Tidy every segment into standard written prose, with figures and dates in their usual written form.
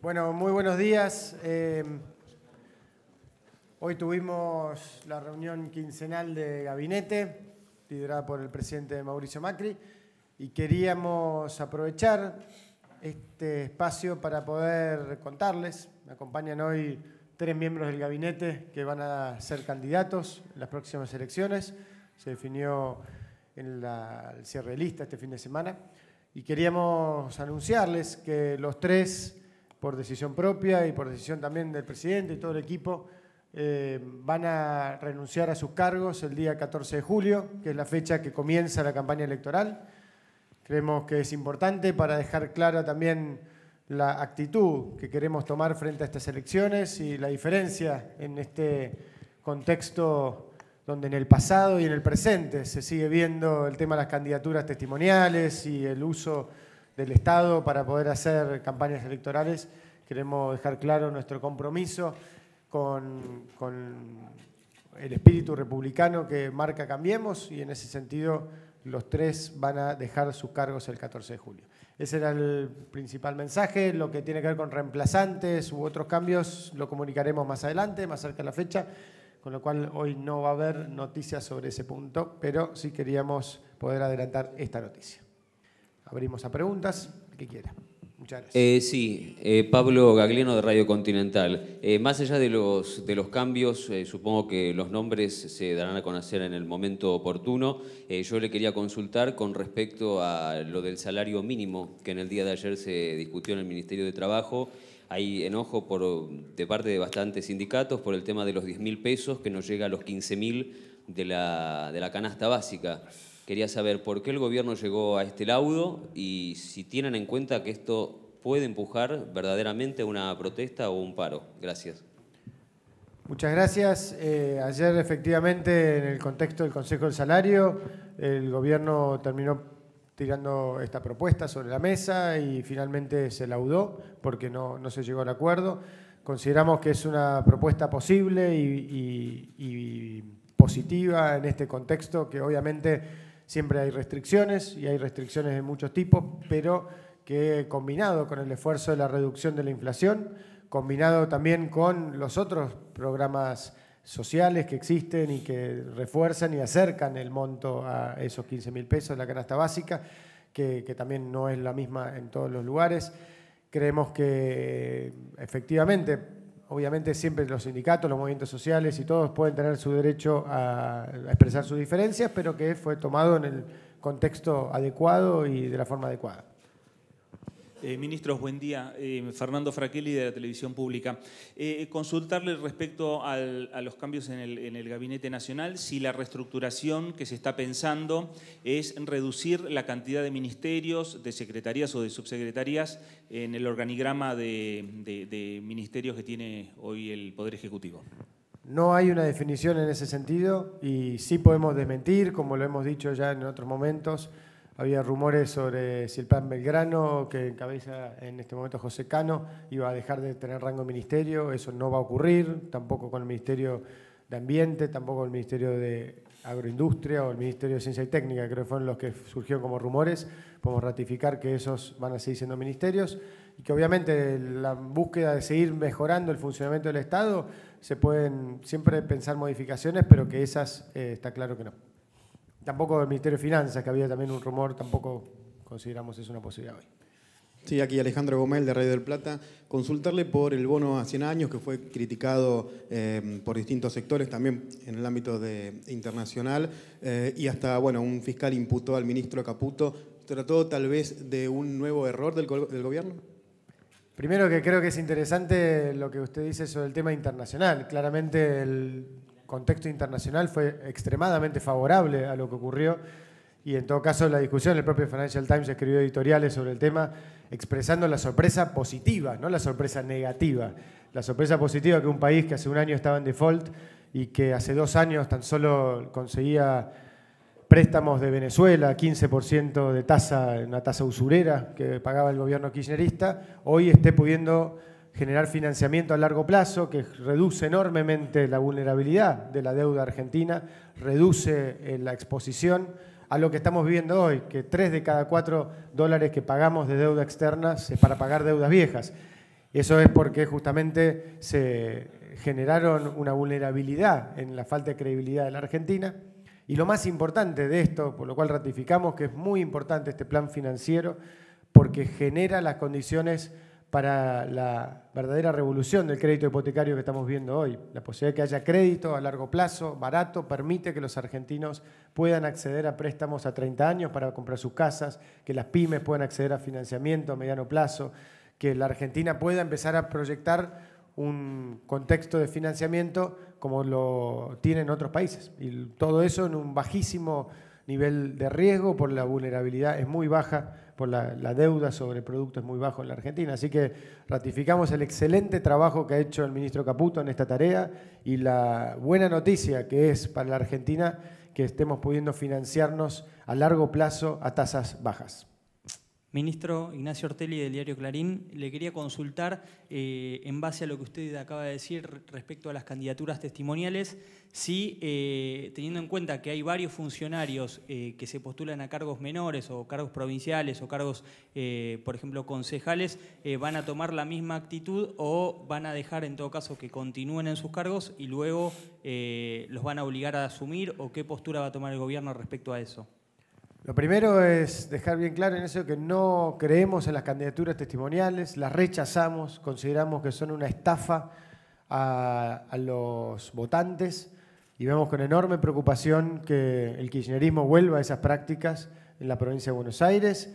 Bueno, muy buenos días. Hoy tuvimos la reunión quincenal de gabinete, liderada por el presidente Mauricio Macri, y queríamos aprovechar este espacio para poder contarles. Me acompañan hoy 3 miembros del gabinete que van a ser candidatos en las próximas elecciones. Se definió en el cierre de lista este fin de semana. Y queríamos anunciarles que los 3, por decisión propia y por decisión también del presidente y todo el equipo, van a renunciar a sus cargos el día 14 de julio, que es la fecha que comienza la campaña electoral. Creemos que es importante para dejar clara también la actitud que queremos tomar frente a estas elecciones y la diferencia en este contexto donde en el pasado y en el presente se sigue viendo el tema de las candidaturas testimoniales y el uso del Estado para poder hacer campañas electorales. Queremos dejar claro nuestro compromiso con el espíritu republicano que marca Cambiemos, y en ese sentido los 3 van a dejar sus cargos el 14 de julio. Ese era el principal mensaje. Lo que tiene que ver con reemplazantes u otros cambios lo comunicaremos más adelante, más cerca de la fecha, con lo cual hoy no va a haber noticias sobre ese punto, pero sí queríamos poder adelantar esta noticia. Abrimos a preguntas, el que quiera. Muchas gracias. Pablo Gagliano de Radio Continental. Más allá de los cambios, supongo que los nombres se darán a conocer en el momento oportuno. Yo le quería consultar con respecto a lo del salario mínimo, que en el día de ayer se discutió en el Ministerio de Trabajo. Hay enojo de parte de bastantes sindicatos por el tema de los 10.000 pesos, que nos llega a los 15.000 de la canasta básica. Quería saber por qué el gobierno llegó a este laudo y si tienen en cuenta que esto puede empujar verdaderamente una protesta o un paro. Gracias. Muchas gracias. Ayer, efectivamente, en el contexto del Consejo del Salario, el gobierno terminó tirando esta propuesta sobre la mesa y finalmente se laudó porque no se llegó al acuerdo. Consideramos que es una propuesta posible y positiva en este contexto, que obviamente siempre hay restricciones, y hay restricciones de muchos tipos, pero que combinado con el esfuerzo de la reducción de la inflación, combinado también con los otros programas sociales que existen y que refuerzan y acercan el monto a esos 15.000 pesos de la canasta básica, que también no es la misma en todos los lugares. Creemos que efectivamente, obviamente siempre los sindicatos, los movimientos sociales y todos pueden tener su derecho a expresar sus diferencias, pero que fue tomado en el contexto adecuado y de la forma adecuada. Ministros, buen día. Fernando Fraquelli, de la Televisión Pública. Consultarle respecto a los cambios en el Gabinete Nacional, si la reestructuración que se está pensando es reducir la cantidad de ministerios, de secretarías o de subsecretarías en el organigrama de ministerios que tiene hoy el Poder Ejecutivo. No hay una definición en ese sentido y sí podemos desmentir, como lo hemos dicho ya en otros momentos. Había rumores sobre si el plan Belgrano, que encabeza en este momento José Cano, iba a dejar de tener rango de ministerio. Eso no va a ocurrir, tampoco con el Ministerio de Ambiente, tampoco con el Ministerio de Agroindustria o el Ministerio de Ciencia y Técnica, creo que fueron los que surgieron como rumores. Podemos ratificar que esos van a seguir siendo ministerios y que obviamente la búsqueda de seguir mejorando el funcionamiento del Estado, se pueden siempre pensar modificaciones, pero que esas está claro que no. Tampoco el Ministerio de Finanzas, que había también un rumor, tampoco consideramos eso una posibilidad hoy. Sí, aquí Alejandro Gomel, de Radio del Plata. Consultarle por el bono a 100 años, que fue criticado por distintos sectores, también en el ámbito internacional, y hasta, bueno, un fiscal imputó al ministro Caputo. ¿Trató tal vez de un nuevo error del gobierno? Primero, que creo que es interesante lo que usted dice sobre el tema internacional. Claramente el contexto internacional fue extremadamente favorable a lo que ocurrió, y en todo caso la discusión, el propio Financial Times escribió editoriales sobre el tema expresando la sorpresa positiva, no la sorpresa negativa. La sorpresa positiva que un país que hace un año estaba en default y que hace 2 años tan solo conseguía préstamos de Venezuela, 15% de tasa, una tasa usurera que pagaba el gobierno kirchnerista, hoy esté pudiendo generar financiamiento a largo plazo que reduce enormemente la vulnerabilidad de la deuda argentina, reduce la exposición a lo que estamos viviendo hoy, que 3 de cada 4 dólares que pagamos de deuda externa es para pagar deudas viejas. Eso es porque justamente se generaron una vulnerabilidad en la falta de credibilidad de la Argentina. Y lo más importante de esto, por lo cual ratificamos que es muy importante este plan financiero, porque genera las condiciones para la verdadera revolución del crédito hipotecario que estamos viendo hoy. La posibilidad de que haya crédito a largo plazo, barato, permite que los argentinos puedan acceder a préstamos a 30 años para comprar sus casas, que las pymes puedan acceder a financiamiento a mediano plazo, que la Argentina pueda empezar a proyectar un contexto de financiamiento como lo tienen otros países. Y todo eso en un bajísimo nivel de riesgo, por la vulnerabilidad es muy baja, por la deuda sobre productos es muy bajo en la Argentina. Así que ratificamos el excelente trabajo que ha hecho el ministro Caputo en esta tarea y la buena noticia que es para la Argentina que estemos pudiendo financiarnos a largo plazo a tasas bajas. Ministro Ignacio Ortelli del diario Clarín, le quería consultar, en base a lo que usted acaba de decir respecto a las candidaturas testimoniales, si teniendo en cuenta que hay varios funcionarios que se postulan a cargos menores o cargos provinciales o cargos, por ejemplo, concejales, van a tomar la misma actitud o van a dejar en todo caso que continúen en sus cargos y luego los van a obligar a asumir, o qué postura va a tomar el gobierno respecto a eso. Lo primero es dejar bien claro en eso que no creemos en las candidaturas testimoniales, las rechazamos, consideramos que son una estafa a los votantes y vemos con enorme preocupación que el kirchnerismo vuelva a esas prácticas en la provincia de Buenos Aires.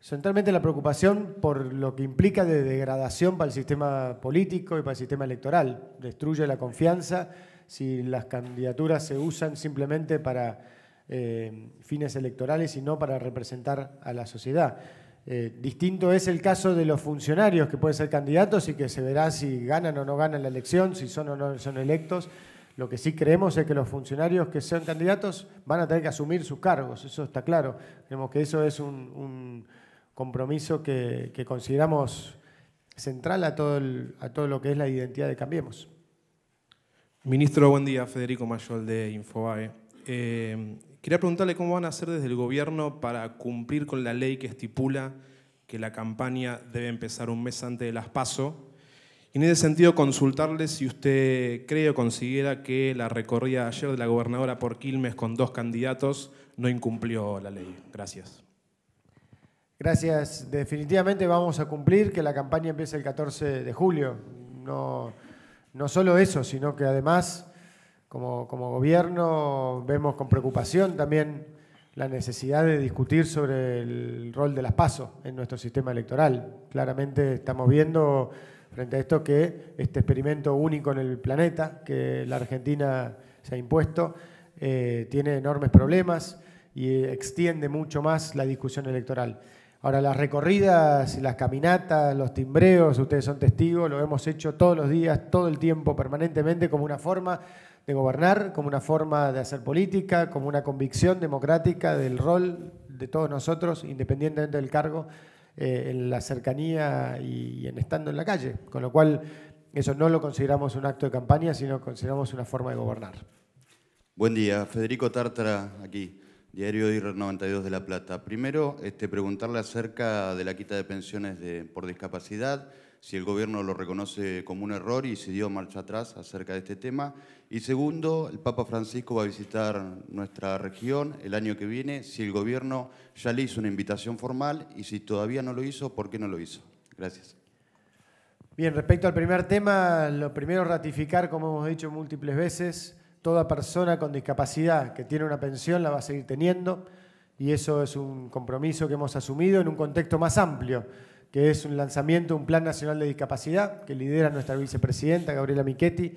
Centralmente la preocupación por lo que implica de degradación para el sistema político y para el sistema electoral. Destruye la confianza si las candidaturas se usan simplemente para fines electorales y no para representar a la sociedad. Distinto es el caso de los funcionarios que pueden ser candidatos y que se verá si ganan o no ganan la elección, si son o no son electos. Lo que sí creemos es que los funcionarios que sean candidatos van a tener que asumir sus cargos, eso está claro. Creemos que eso es un compromiso que consideramos central a todo lo que es la identidad de Cambiemos. Ministro, buen día. Federico Mayol de Infobae. Quería preguntarle cómo van a hacer desde el gobierno para cumplir con la ley que estipula que la campaña debe empezar un mes antes de las PASO. Y en ese sentido, consultarle si usted cree o considera que la recorrida ayer de la gobernadora por Quilmes con 2 candidatos no incumplió la ley. Gracias. Gracias. Definitivamente vamos a cumplir que la campaña empiece el 14 de julio. No solo eso, sino que además, como gobierno, vemos con preocupación también la necesidad de discutir sobre el rol de las PASO en nuestro sistema electoral. Claramente estamos viendo frente a esto que este experimento único en el planeta que la Argentina se ha impuesto tiene enormes problemas y extiende mucho más la discusión electoral. Ahora, las recorridas, las caminatas, los timbreos, ustedes son testigos, lo hemos hecho todos los días, todo el tiempo, permanentemente, como una forma de gobernar, como una forma de hacer política, como una convicción democrática del rol de todos nosotros, independientemente del cargo, en la cercanía y en estando en la calle. Con lo cual, eso no lo consideramos un acto de campaña, sino consideramos una forma de gobernar. Buen día, Federico Tártara, aquí, Diario IR 92 de La Plata. Primero, preguntarle acerca de la quita de pensiones por discapacidad, si el gobierno lo reconoce como un error y si dio marcha atrás acerca de este tema. Y segundo, el Papa Francisco va a visitar nuestra región el año que viene, si el gobierno ya le hizo una invitación formal y si todavía no lo hizo, ¿por qué no lo hizo? Gracias. Bien, respecto al primer tema, lo primero es ratificar, como hemos dicho múltiples veces, toda persona con discapacidad que tiene una pensión la va a seguir teniendo y eso es un compromiso que hemos asumido en un contexto más amplio, que es un lanzamiento de un Plan Nacional de Discapacidad que lidera nuestra vicepresidenta Gabriela Michetti,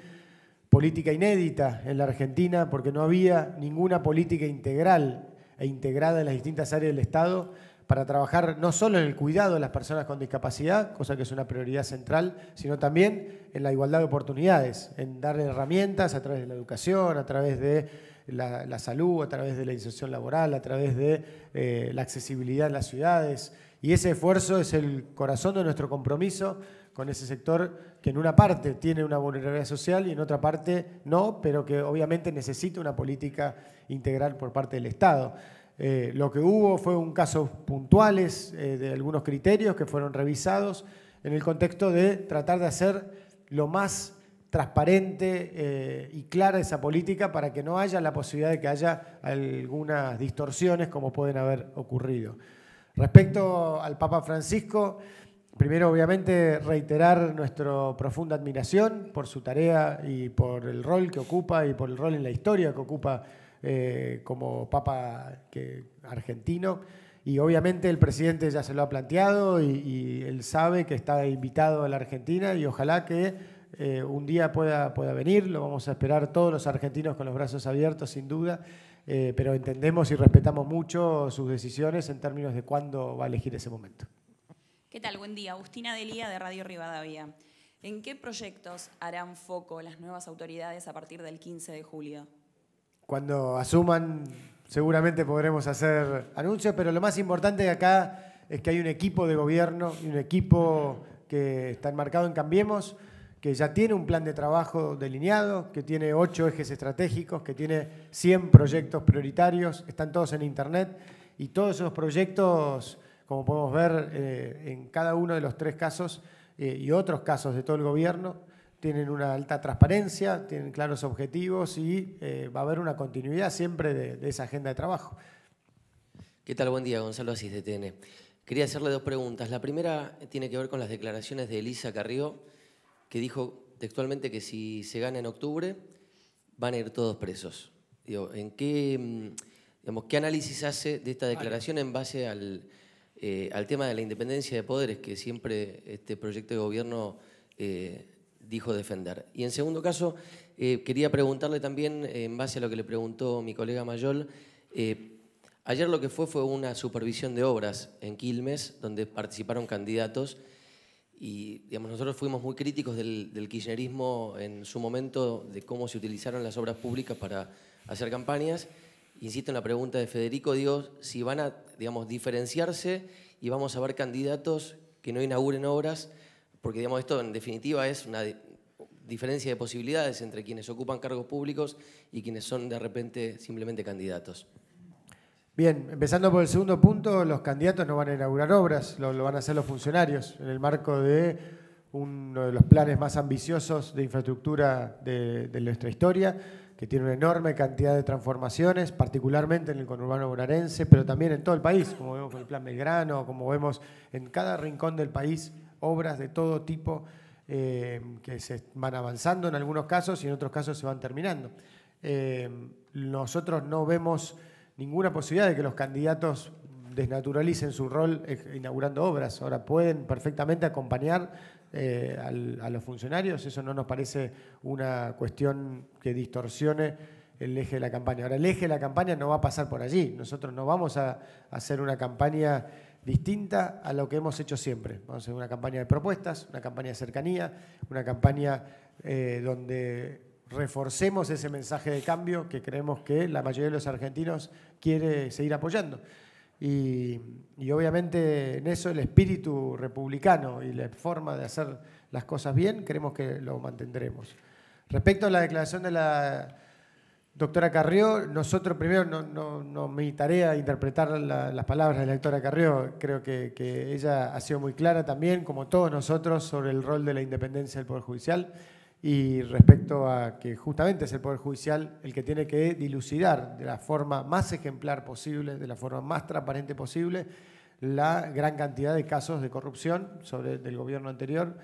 política inédita en la Argentina porque no había ninguna política integral e integrada en las distintas áreas del Estado para trabajar no solo en el cuidado de las personas con discapacidad, cosa que es una prioridad central, sino también en la igualdad de oportunidades, en darle herramientas a través de la educación, a través de la salud, a través de la inserción laboral, a través de la accesibilidad en las ciudades. Y ese esfuerzo es el corazón de nuestro compromiso con ese sector que en una parte tiene una vulnerabilidad social y en otra parte no, pero que obviamente necesita una política integral por parte del Estado. Lo que hubo fue un casos puntuales de algunos criterios que fueron revisados en el contexto de tratar de hacer lo más transparente y clara esa política para que no haya la posibilidad de que haya algunas distorsiones como pueden haber ocurrido. Respecto al Papa Francisco, primero obviamente reiterar nuestra profunda admiración por su tarea y por el rol que ocupa y por el rol en la historia que ocupa como Papa argentino. Y obviamente el presidente ya se lo ha planteado y él sabe que está invitado a la Argentina y ojalá que un día pueda venir. Lo vamos a esperar todos los argentinos con los brazos abiertos, sin duda, pero entendemos y respetamos mucho sus decisiones en términos de cuándo va a elegir ese momento. ¿Qué tal? Buen día. Agustina Delía, de Radio Rivadavia. ¿En qué proyectos harán foco las nuevas autoridades a partir del 15 de julio? Cuando asuman, seguramente podremos hacer anuncios, pero lo más importante acá es que hay un equipo de gobierno y un equipo que está enmarcado en Cambiemos, que ya tiene un plan de trabajo delineado, que tiene 8 ejes estratégicos, que tiene 100 proyectos prioritarios, están todos en Internet, y todos esos proyectos, como podemos ver en cada uno de los 3 casos y otros casos de todo el gobierno, tienen una alta transparencia, tienen claros objetivos y va a haber una continuidad siempre de esa agenda de trabajo. ¿Qué tal? Buen día, Gonzalo Asís, de TN. Quería hacerle 2 preguntas. La primera tiene que ver con las declaraciones de Elisa Carrió, que dijo textualmente que si se gana en octubre van a ir todos presos. Digo, ¿qué análisis hace de esta declaración en base al tema de la independencia de poderes que siempre este proyecto de gobierno dijo defender? Y en segundo caso, quería preguntarle también, en base a lo que le preguntó mi colega Mayol, ayer lo que fue una supervisión de obras en Quilmes, donde participaron candidatos, y nosotros fuimos muy críticos del kirchnerismo en su momento, de cómo se utilizaron las obras públicas para hacer campañas. Insisto en la pregunta de Federico, digo, si van a diferenciarse y vamos a ver candidatos que no inauguren obras, porque esto en definitiva es una diferencia de posibilidades entre quienes ocupan cargos públicos y quienes son de repente simplemente candidatos. Bien, empezando por el segundo punto, los candidatos no van a inaugurar obras, lo van a hacer los funcionarios en el marco de uno de los planes más ambiciosos de infraestructura de nuestra historia, que tiene una enorme cantidad de transformaciones, particularmente en el conurbano bonaerense, pero también en todo el país, como vemos con el Plan Belgrano, como vemos en cada rincón del país, obras de todo tipo que se van avanzando en algunos casos y en otros casos se van terminando. Nosotros no vemos ninguna posibilidad de que los candidatos desnaturalicen su rol inaugurando obras. Ahora pueden perfectamente acompañar a los funcionarios, eso no nos parece una cuestión que distorsione el eje de la campaña. Ahora, el eje de la campaña no va a pasar por allí. Nosotros no vamos a hacer una campaña distinta a lo que hemos hecho siempre. Vamos a hacer una campaña de propuestas, una campaña de cercanía, una campaña donde reforcemos ese mensaje de cambio que creemos que la mayoría de los argentinos quiere seguir apoyando. Y obviamente en eso el espíritu republicano y la forma de hacer las cosas bien, creemos que lo mantendremos. Respecto a la declaración de la doctora Carrió, nosotros primero no mi tarea interpretar las palabras de la doctora Carrió, creo que ella ha sido muy clara también, como todos nosotros, sobre el rol de la independencia del Poder Judicial. Y respecto a que justamente es el Poder Judicial el que tiene que dilucidar de la forma más ejemplar posible, de la forma más transparente posible, la gran cantidad de casos de corrupción del gobierno anterior,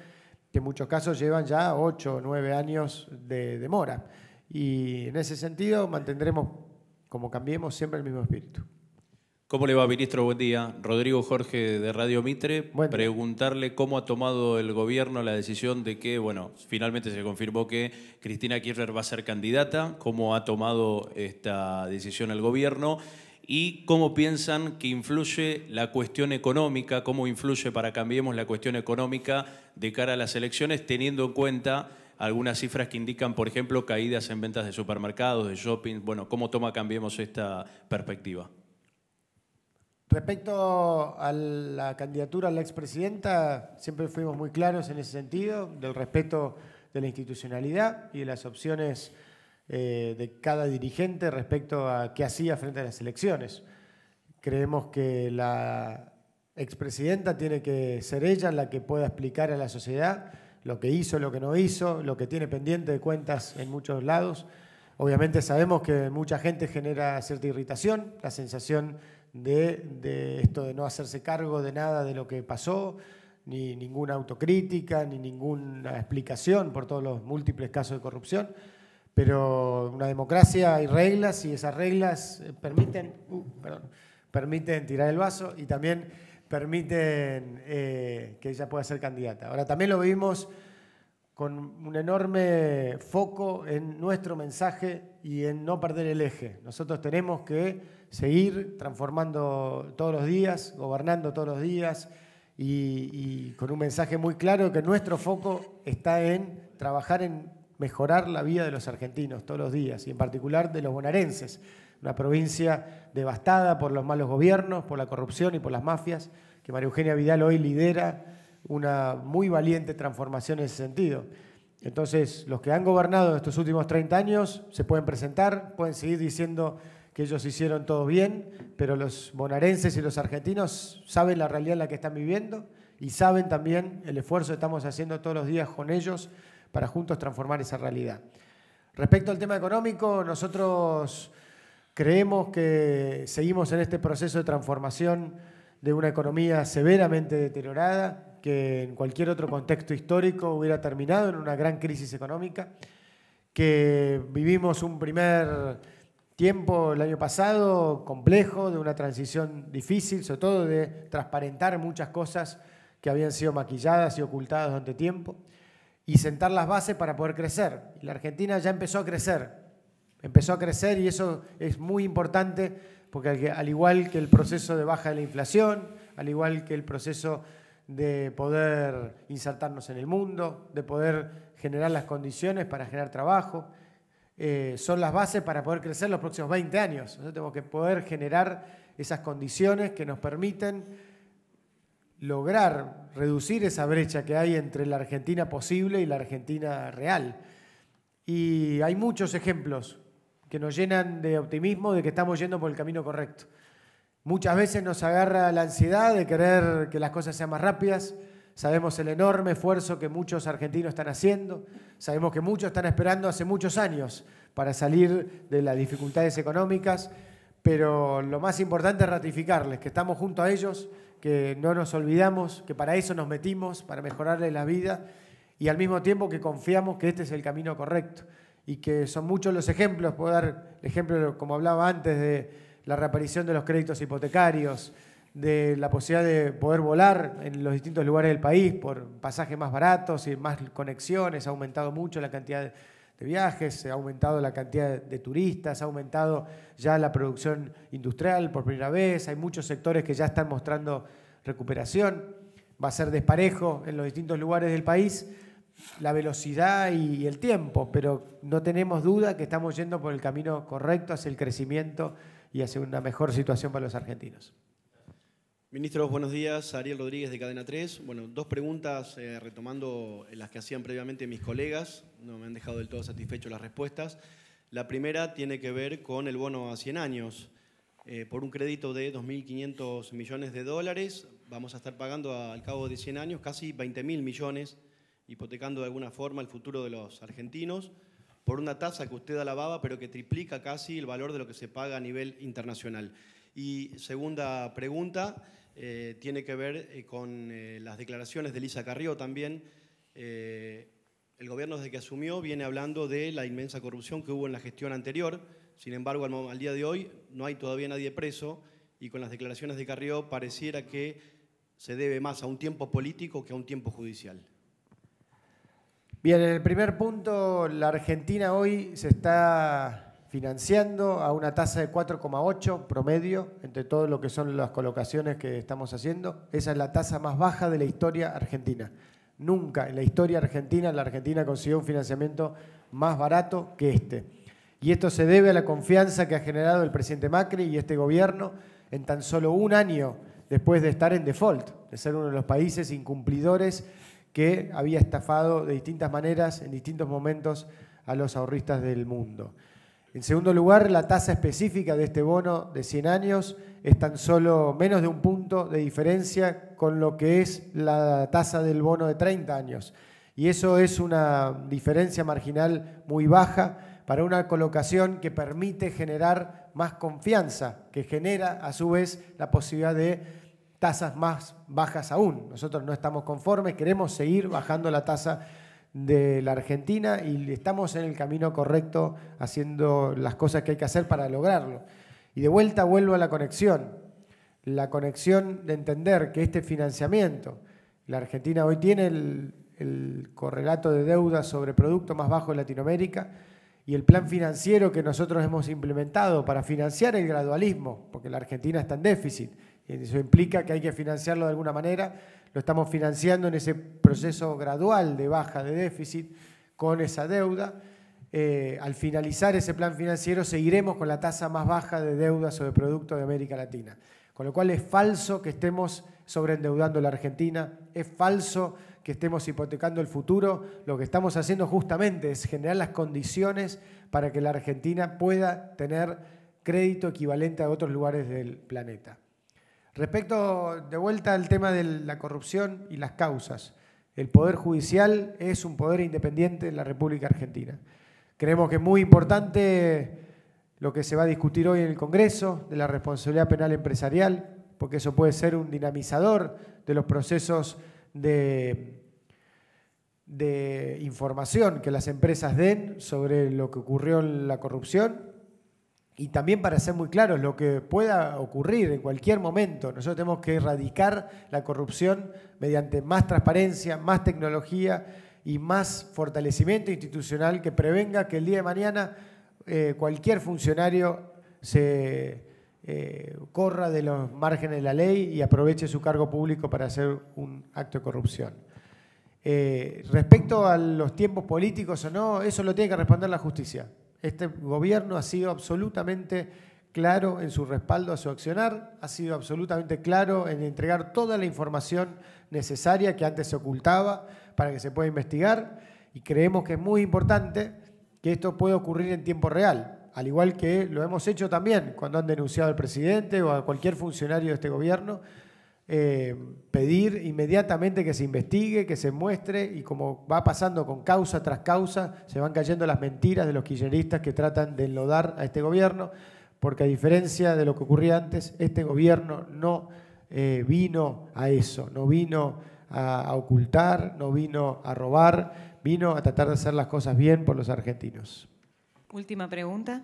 que en muchos casos llevan ya 8 o 9 años de demora. Y en ese sentido mantendremos, como Cambiemos, siempre el mismo espíritu. ¿Cómo le va, ministro? Buen día. Rodrigo Jorge, de Radio Mitre. Preguntarle cómo ha tomado el gobierno la decisión de que, finalmente se confirmó que Cristina Kirchner va a ser candidata, cómo ha tomado esta decisión el gobierno y cómo piensan que influye la cuestión económica, cómo influye para Cambiemos la cuestión económica de cara a las elecciones, teniendo en cuenta algunas cifras que indican, por ejemplo, caídas en ventas de supermercados, de shopping. ¿Cómo toma Cambiemos esta perspectiva? Respecto a la candidatura a la expresidenta, siempre fuimos muy claros en ese sentido, del respeto de la institucionalidad y de las opciones de cada dirigente respecto a qué hacía frente a las elecciones. Creemos que la expresidenta tiene que ser ella la que pueda explicar a la sociedad lo que hizo, lo que no hizo, lo que tiene pendiente de cuentas en muchos lados. Obviamente sabemos que mucha gente genera cierta irritación, la sensación de esto de no hacerse cargo de nada de lo que pasó, ni ninguna autocrítica, ni ninguna explicación por todos los múltiples casos de corrupción. Pero una democracia hay reglas y esas reglas permiten tirar el vaso y también permiten que ella pueda ser candidata. Ahora también lo vimos con un enorme foco en nuestro mensaje y en no perder el eje. Nosotros tenemos que seguir transformando todos los días, gobernando todos los días y con un mensaje muy claro que nuestro foco está en trabajar en mejorar la vida de los argentinos todos los días y en particular de los bonaerenses, una provincia devastada por los malos gobiernos, por la corrupción y por las mafias, que María Eugenia Vidal hoy lidera una muy valiente transformación en ese sentido. Entonces, los que han gobernado estos últimos 30 años se pueden presentar, pueden seguir diciendo que ellos hicieron todo bien, pero los bonaerenses y los argentinos saben la realidad en la que están viviendo y saben también el esfuerzo que estamos haciendo todos los días con ellos para juntos transformar esa realidad. Respecto al tema económico, nosotros creemos que seguimos en este proceso de transformación de una economía severamente deteriorada, que en cualquier otro contexto histórico hubiera terminado en una gran crisis económica, que vivimos un primer tiempo el año pasado complejo, de una transición difícil, sobre todo de transparentar muchas cosas que habían sido maquilladas y ocultadas durante tiempo, y sentar las bases para poder crecer. Y la Argentina ya empezó a crecer y eso es muy importante porque al igual que el proceso de baja de la inflación, al igual que el proceso de poder insertarnos en el mundo, de poder generar las condiciones para generar trabajo, son las bases para poder crecer los próximos 20 años. Nosotros tenemos que poder generar esas condiciones que nos permiten lograr reducir esa brecha que hay entre la Argentina posible y la Argentina real. Y hay muchos ejemplos que nos llenan de optimismo de que estamos yendo por el camino correcto. Muchas veces nos agarra la ansiedad de querer que las cosas sean más rápidas. Sabemos el enorme esfuerzo que muchos argentinos están haciendo. Sabemos que muchos están esperando hace muchos años para salir de las dificultades económicas. Pero lo más importante es ratificarles que estamos junto a ellos, que no nos olvidamos, que para eso nos metimos, para mejorarles la vida y al mismo tiempo que confiamos que este es el camino correcto y que son muchos los ejemplos. Puedo dar ejemplos, como hablaba antes, de la reaparición de los créditos hipotecarios, de la posibilidad de poder volar en los distintos lugares del país por pasajes más baratos y más conexiones. Ha aumentado mucho la cantidad de viajes, ha aumentado la cantidad de turistas, ha aumentado ya la producción industrial por primera vez. Hay muchos sectores que ya están mostrando recuperación. Va a ser desparejo en los distintos lugares del país la velocidad y el tiempo, pero no tenemos duda que estamos yendo por el camino correcto hacia el crecimiento y hacia una mejor situación para los argentinos. Ministros, buenos días. Ariel Rodríguez de Cadena 3. Bueno, dos preguntas retomando las que hacían previamente mis colegas. No me han dejado del todo satisfechos las respuestas. La primera tiene que ver con el bono a 100 años. Por un crédito de 2.500 millones de dólares, vamos a estar pagando al cabo de 100 años casi 20.000 millones, hipotecando de alguna forma el futuro de los argentinos, por una tasa que usted alababa, pero que triplica casi el valor de lo que se paga a nivel internacional. Y segunda pregunta, tiene que ver con las declaraciones de Elisa Carrió también. El gobierno desde que asumió viene hablando de la inmensa corrupción que hubo en la gestión anterior. Sin embargo, al día de hoy no hay todavía nadie preso y con las declaraciones de Carrió pareciera que se debe más a un tiempo político que a un tiempo judicial. Bien, en el primer punto, la Argentina hoy se está financiando a una tasa de 4,8 promedio entre todo lo que son las colocaciones que estamos haciendo. Esa es la tasa más baja de la historia argentina. Nunca en la historia argentina, la Argentina consiguió un financiamiento más barato que este. Y esto se debe a la confianza que ha generado el presidente Macri y este gobierno en tan solo un año después de estar en default, de ser uno de los países incumplidores que había estafado de distintas maneras en distintos momentos a los ahorristas del mundo. En segundo lugar, la tasa específica de este bono de 100 años es tan solo menos de un punto punto de diferencia con lo que es la tasa del bono de 30 años. Y eso es una diferencia marginal muy baja para una colocación que permite generar más confianza, que genera a su vez la posibilidad de tasas más bajas aún. Nosotros no estamos conformes, queremos seguir bajando la tasa de la Argentina y estamos en el camino correcto haciendo las cosas que hay que hacer para lograrlo. Y de vuelta vuelvo a la conexión de entender que este financiamiento, la Argentina hoy tiene el correlato de deuda sobre producto más bajo de Latinoamérica y el plan financiero que nosotros hemos implementado para financiar el gradualismo, porque la Argentina está en déficit, y eso implica que hay que financiarlo de alguna manera, lo estamos financiando en ese proceso gradual de baja de déficit con esa deuda. Al finalizar ese plan financiero seguiremos con la tasa más baja de deuda sobre producto de América Latina. Con lo cual es falso que estemos sobreendeudando la Argentina, es falso que estemos hipotecando el futuro. Lo que estamos haciendo justamente es generar las condiciones para que la Argentina pueda tener crédito equivalente a otros lugares del planeta. Respecto, de vuelta al tema de la corrupción y las causas, el Poder Judicial es un poder independiente en la República Argentina. Creemos que es muy importante lo que se va a discutir hoy en el Congreso de la responsabilidad penal empresarial, porque eso puede ser un dinamizador de los procesos de información que las empresas den sobre lo que ocurrió en la corrupción y también para ser muy claros lo que pueda ocurrir en cualquier momento. Nosotros tenemos que erradicar la corrupción mediante más transparencia, más tecnología y más fortalecimiento institucional que prevenga que el día de mañana cualquier funcionario se corra de los márgenes de la ley y aproveche su cargo público para hacer un acto de corrupción. Respecto a los tiempos políticos o no, eso lo tiene que responder la justicia. Este gobierno ha sido absolutamente claro en su respaldo a su accionar, ha sido absolutamente claro en entregar toda la información necesaria que antes se ocultaba para que se pueda investigar y creemos que es muy importante que esto pueda ocurrir en tiempo real, al igual que lo hemos hecho también cuando han denunciado al presidente o a cualquier funcionario de este gobierno, pedir inmediatamente que se investigue, que se muestre y como va pasando con causa tras causa, se van cayendo las mentiras de los kirchneristas que tratan de enlodar a este gobierno, porque a diferencia de lo que ocurría antes, este gobierno no vino a eso, no vino a ocultar, no vino a robar, vino a tratar de hacer las cosas bien por los argentinos. Última pregunta.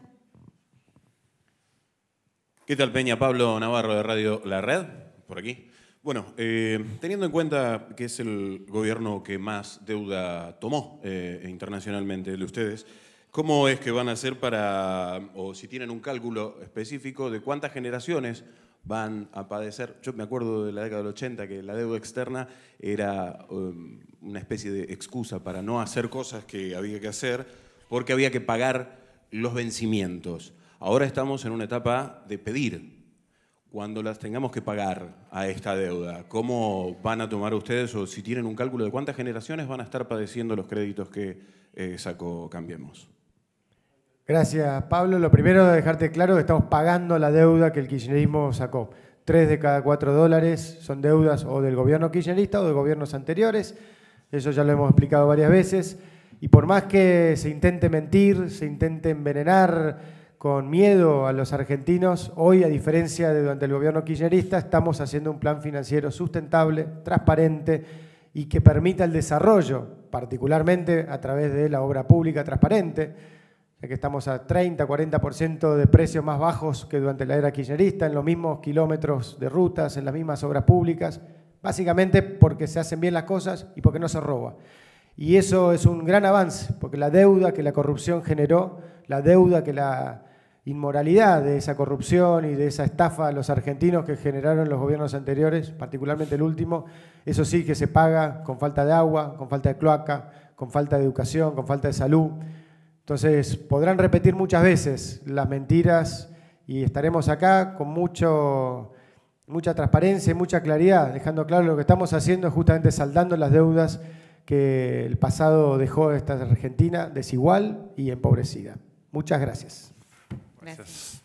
¿Qué tal, Peña? Pablo Navarro de Radio La Red, por aquí. Bueno, teniendo en cuenta que es el gobierno que más deuda tomó internacionalmente de ustedes, ¿cómo es que van a hacer para, o si tienen un cálculo específico de cuántas generaciones van a padecer? Yo me acuerdo de la década del 80 que la deuda externa era una especie de excusa para no hacer cosas que había que hacer porque había que pagar los vencimientos. Ahora estamos en una etapa de pedir. Cuando las tengamos que pagar a esta deuda, ¿cómo van a tomar ustedes o si tienen un cálculo de cuántas generaciones van a estar padeciendo los créditos que sacó Cambiemos? Gracias, Pablo. Lo primero, dejarte claro que estamos pagando la deuda que el kirchnerismo sacó. 3 de cada 4 dólares son deudas o del gobierno kirchnerista o de gobiernos anteriores. Eso ya lo hemos explicado varias veces. Y por más que se intente mentir, se intente envenenar con miedo a los argentinos, hoy, a diferencia de durante el gobierno kirchnerista, estamos haciendo un plan financiero sustentable, transparente y que permita el desarrollo, particularmente a través de la obra pública transparente, ya que estamos a 30-40% de precios más bajos que durante la era kirchnerista, en los mismos kilómetros de rutas, en las mismas obras públicas, básicamente porque se hacen bien las cosas y porque no se roba. Y eso es un gran avance, porque la deuda que la corrupción generó, la deuda que la inmoralidad de esa corrupción y de esa estafa a los argentinos que generaron los gobiernos anteriores, particularmente el último, eso sí que se paga con falta de agua, con falta de cloaca, con falta de educación, con falta de salud. Entonces podrán repetir muchas veces las mentiras y estaremos acá con mucha transparencia y mucha claridad, dejando claro lo que estamos haciendo es justamente saldando las deudas que el pasado dejó a esta Argentina desigual y empobrecida. Muchas gracias. Gracias.